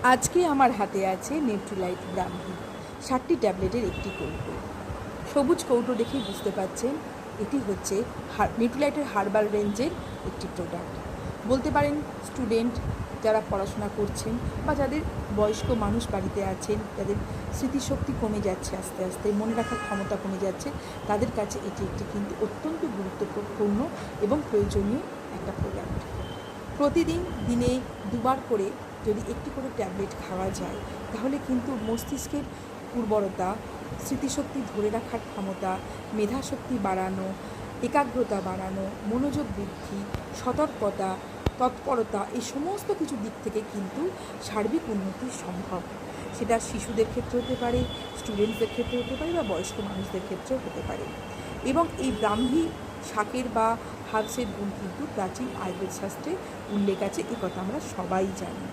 আজকে আমার হাতে আছে নিউট্রিলাইট ব্রাহ্মী 60টি ট্যাবলেটের একটি কৌটো। সবুজ কৌটো দেখেই বুঝতে পারছেন এটি হচ্ছে নিউট্রিলাইটের হার্বাল রেঞ্জের একটি প্রোডাক্ট। বলতে পারেন স্টুডেন্ট যারা পড়াশোনা করছেন বা যাদের বয়স্ক মানুষ বাড়িতে আছেন, যাদের স্মৃতিশক্তি কমে যাচ্ছে আস্তে আস্তে, মনে রাখার ক্ষমতা কমে যাচ্ছে, তাদের কাছে এটি একটি কিন্তু অত্যন্ত গুরুত্বপূর্ণ এবং প্রয়োজনীয় একটা প্রোডাক্ট। প্রতিদিন দিনে দুবার করে যদি একটি করে ট্যাবলেট খাওয়া যায় তাহলে কিন্তু মস্তিষ্কের উর্বরতা, স্মৃতিশক্তি ধরে রাখার ক্ষমতা, মেধাশক্তি বাড়ানো, একাগ্রতা বাড়ানো, মনোযোগ বৃদ্ধি, সতর্কতা, তৎপরতা, এই সমস্ত কিছু দিক থেকে কিন্তু সার্বিক উন্নতি সম্ভব। সেটা শিশুদের ক্ষেত্রে হতে পারে, স্টুডেন্টসদের ক্ষেত্রে হতে পারে বা বয়স্ক মানুষদের ক্ষেত্রেও হতে পারে। এবং এই ব্রাহ্মী শাকের বা হার্বসের গুণ কিন্তু প্রাচীন আয়ুর্বেদ শাস্ত্রে উল্লেখ আছে, এ কথা আমরা সবাই জানি।